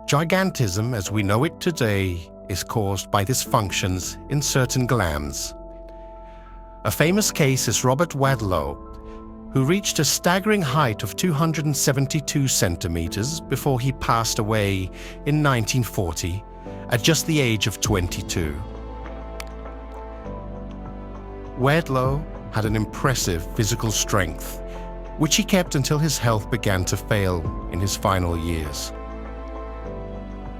Gigantism, as we know it today, is caused by dysfunctions in certain glands. A famous case is Robert Wadlow, who reached a staggering height of 272 centimeters before he passed away in 1940 at just the age of 22. Wadlow had an impressive physical strength, which he kept until his health began to fail in his final years.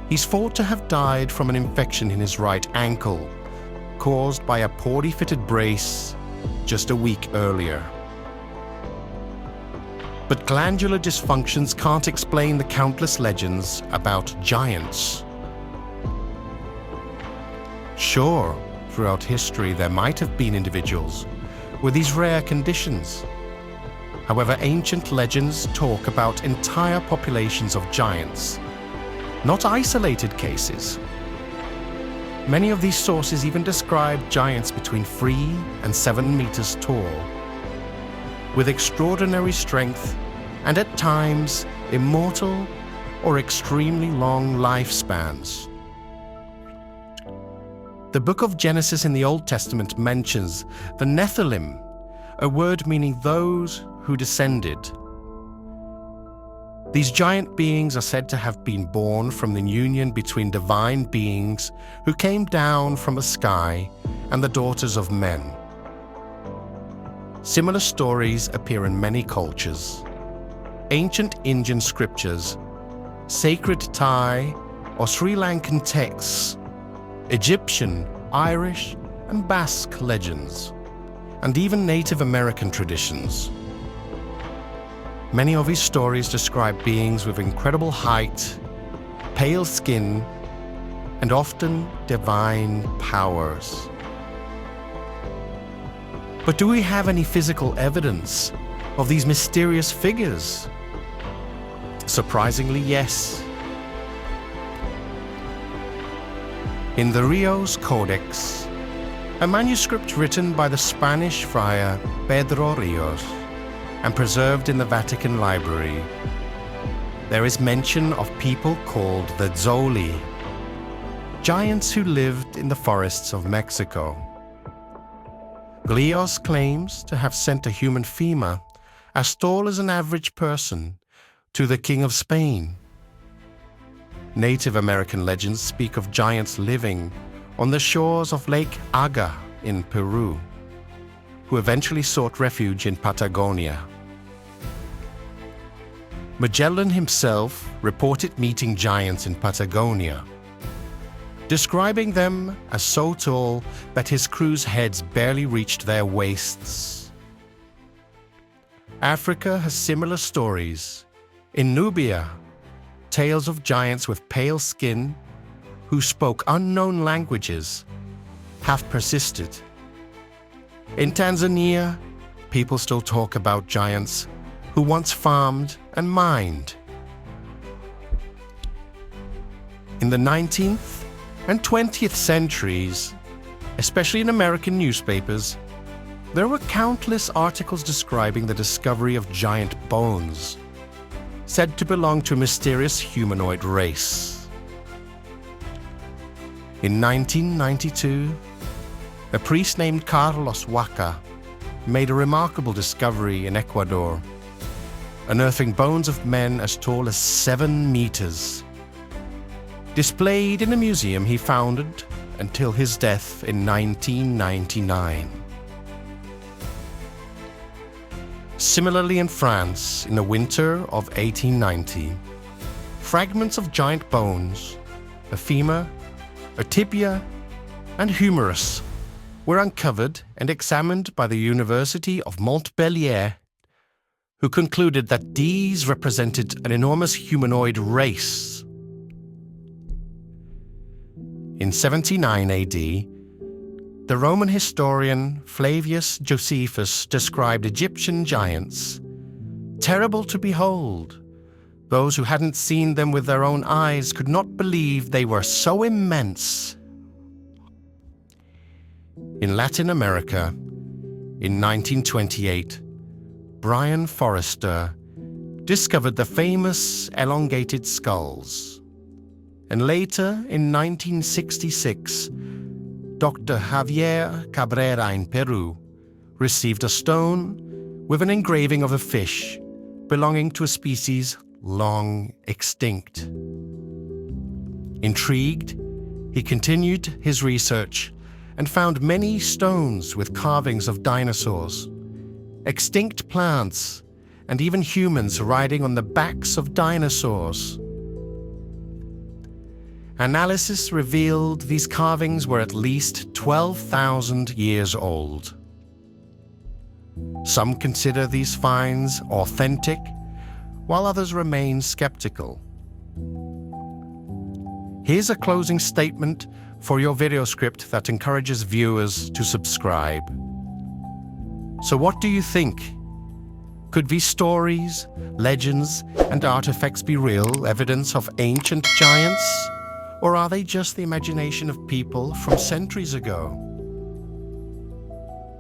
He's thought to have died from an infection in his right ankle, caused by a poorly fitted brace just a week earlier. But glandular dysfunctions can't explain the countless legends about giants. Sure, throughout history there might have been individuals with these rare conditions. However, ancient legends talk about entire populations of giants, not isolated cases. Many of these sources even describe giants between 3 and 7 meters tall, with extraordinary strength and at times immortal or extremely long lifespans. The book of Genesis in the Old Testament mentions the Nephilim, a word meaning those who descended. These giant beings are said to have been born from the union between divine beings who came down from the sky and the daughters of men. Similar stories appear in many cultures. Ancient Indian scriptures, sacred Thai or Sri Lankan texts, Egyptian, Irish, and Basque legends, and even Native American traditions. Many of his stories describe beings with incredible height, pale skin, and often divine powers. But do we have any physical evidence of these mysterious figures? Surprisingly, yes. In the Rios Codex, a manuscript written by the Spanish friar Pedro Rios and preserved in the Vatican Library, there is mention of people called the Tzoli, giants who lived in the forests of Mexico. Glios claims to have sent a human femur as tall as an average person to the King of Spain. Native American legends speak of giants living on the shores of Lake Aga in Peru, who eventually sought refuge in Patagonia. Magellan himself reported meeting giants in Patagonia, describing them as so tall that his crew's heads barely reached their waists. Africa has similar stories. In Nubia, tales of giants with pale skin who spoke unknown languages have persisted. In Tanzania, people still talk about giants who once farmed and mined. In the 19th and 20th centuries, especially in American newspapers, there were countless articles describing the discovery of giant bones, said to belong to a mysterious humanoid race. In 1992, a priest named Carlos Waka made a remarkable discovery in Ecuador, unearthing bones of men as tall as 7 meters, displayed in a museum he founded until his death in 1999. Similarly, in France, in the winter of 1890, fragments of giant bones, a femur, a tibia, and humerus, were uncovered and examined by the University of Montpellier, who concluded that these represented an enormous humanoid race. In 79 AD, the Roman historian Flavius Josephus described Egyptian giants, terrible to behold. Those who hadn't seen them with their own eyes could not believe they were so immense. In Latin America, in 1928, Brian Forrester discovered the famous elongated skulls. And later, in 1966, Dr. Javier Cabrera in Peru received a stone with an engraving of a fish belonging to a species long extinct. Intrigued, he continued his research and found many stones with carvings of dinosaurs, extinct plants, and even humans riding on the backs of dinosaurs. Analysis revealed these carvings were at least 12,000 years old. Some consider these finds authentic, while others remain skeptical. Here's a closing statement for your video script that encourages viewers to subscribe. So what do you think? Could these stories, legends, and artifacts be real evidence of ancient giants? Or are they just the imagination of people from centuries ago?